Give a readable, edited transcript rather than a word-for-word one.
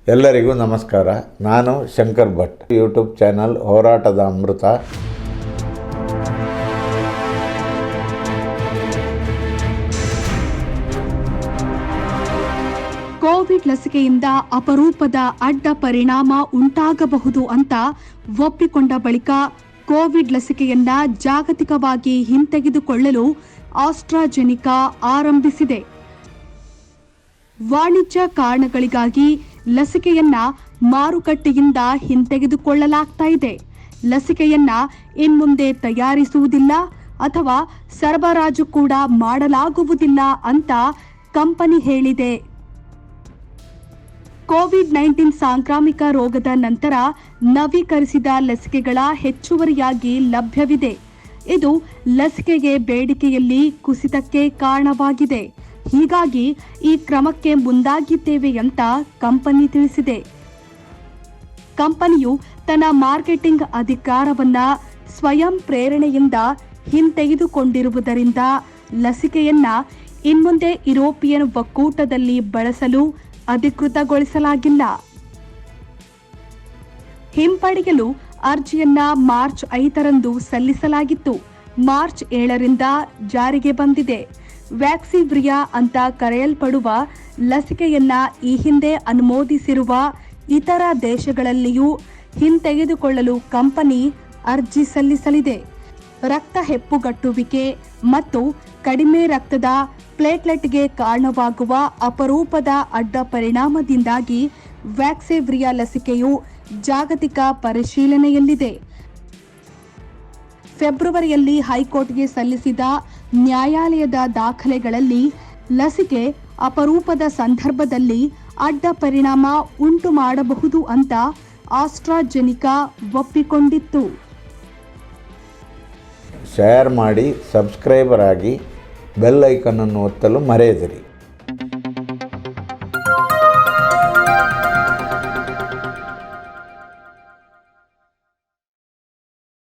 ಎಲ್ಲರಿಗೂ ನಮಸ್ಕಾರ. ನಾನು ಶಂಕರ್ ಭಟ್. ಯೂಟ್ಯೂಬ್ ಚಾನಲ್ ಹೋರಾಟದ ಅಮೃತ. ಕೋವಿಡ್ ಲಸಿಕೆಯಿಂದ ಅಪರೂಪದ ಅಡ್ಡ ಪರಿಣಾಮ ಉಂಟಾಗಬಹುದು ಅಂತ ಒಪ್ಪಿಕೊಂಡ ಬಳಿಕ ಕೋವಿಡ್ ಲಸಿಕೆಯನ್ನ ಜಾಗತಿಕವಾಗಿ ಹಿಂತೆಗೆದುಕೊಳ್ಳಲು ಆಸ್ಟ್ರಾಜೆನಿಕಾ ಆರಂಭಿಸಿದೆ. ವಾಣಿಜ್ಯ ಕಾರಣಗಳಿಗಾಗಿ ಲಸಿಕೆಯನ್ನ ಮಾರುಕಟ್ಟೆಯಿಂದ ಹಿಂತೆಗೆದುಕೊಳ್ಳಲಾಗ್ತಾ ಇದೆ. ಲಸಿಕೆಯನ್ನ ಇನ್ಮುಂದೆ ತಯಾರಿಸುವುದಿಲ್ಲ ಅಥವಾ ಸರಬರಾಜು ಕೂಡ ಮಾಡಲಾಗುವುದಿಲ್ಲ ಅಂತ ಕಂಪನಿ ಹೇಳಿದೆ. ಕೋವಿಡ್-19 ಸಾಂಕ್ರಾಮಿಕ ರೋಗದ ನಂತರ ನವೀಕರಿಸಿದ ಲಸಿಕೆಗಳ ಹೆಚ್ಚುವರಿಯಾಗಿ ಲಭ್ಯವಿದೆ. ಇದು ಲಸಿಕೆಗೆ ಬೇಡಿಕೆಯಲ್ಲಿ ಕುಸಿತಕ್ಕೆ ಕಾರಣವಾಗಿದೆ. ಹೀಗಾಗಿ ಈ ಕ್ರಮಕ್ಕೆ ಮುಂದಾಗಿದ್ದೇವೆ ಅಂತ ಕಂಪನಿ ತಿಳಿಸಿದೆ. ಕಂಪನಿಯು ತನ್ನ ಮಾರ್ಕೆಟಿಂಗ್ ಅಧಿಕಾರವನ್ನ ಸ್ವಯಂ ಪ್ರೇರಣೆಯಿಂದ ಹಿಂತೆಗೆದುಕೊಂಡಿರುವುದರಿಂದ ಲಸಿಕೆಯನ್ನ ಇನ್ಮುಂದೆ ಯುರೋಪಿಯನ್ ಒಕ್ಕೂಟದಲ್ಲಿ ಬಳಸಲು ಅಧಿಕೃತಗೊಳಿಸಲಾಗಿಲ್ಲ. ಹಿಂಪಡೆಯಲು ಅರ್ಜಿಯನ್ನ ಮಾರ್ಚ್ 5ರಂದು ಸಲ್ಲಿಸಲಾಗಿತ್ತು. ಮಾರ್ಚ್ 7ರಿಂದ ಜಾರಿಗೆ ಬಂದಿದೆ. ವ್ಯಾಕ್ಸಿವ್ರಿಯಾ ಅಂತ ಕರೆಯಲ್ಪಡುವ ಲಸಿಕೆಯನ್ನ ಈ ಹಿಂದೆ ಅನುಮೋದಿಸಿರುವ ಇತರ ದೇಶಗಳಲ್ಲಿಯೂ ಹಿಂತೆಗೆದುಕೊಳ್ಳಲು ಕಂಪನಿ ಅರ್ಜಿ ಸಲ್ಲಿಸಲಿದೆ. ರಕ್ತ ಹೆಪ್ಪುಗಟ್ಟುವಿಕೆ ಮತ್ತು ಕಡಿಮೆ ರಕ್ತದ ಪ್ಲೇಟ್ಲೆಟ್ಗೆ ಕಾರಣವಾಗುವ ಅಪರೂಪದ ಅಡ್ಡ ಪರಿಣಾಮದಿಂದಾಗಿ ವ್ಯಾಕ್ಸಿವ್ರಿಯಾ ಲಸಿಕೆಯು ಜಾಗತಿಕ ಪರಿಶೀಲನೆಯಲ್ಲಿದೆ. ಫೆಬ್ರವರಿಯಲ್ಲಿ ಹೈಕೋರ್ಟ್ಗೆ ಸಲ್ಲಿಸಿದ ನ್ಯಾಯಾಲಯದ ದಾಖಲೆಗಳಲ್ಲಿ ಲಸಿಕೆ ಅಪರೂಪದ ಸಂದರ್ಭದಲ್ಲಿ ಅಡ್ಡ ಪರಿಣಾಮ ಉಂಟು ಮಾಡಬಹುದು ಅಂತ ಆಸ್ಟ್ರಾಜೆನಿಕಾ ಒಪ್ಪಿಕೊಂಡಿತ್ತು. ಶೇರ್ ಮಾಡಿ, ಸಬ್ಸ್ಕ್ರೈಬರ್ ಆಗಿ, ಬೆಲ್ ಐಕನ್ ಅನ್ನು ಒತ್ತಲು ಮರೆಯದಿರಿ.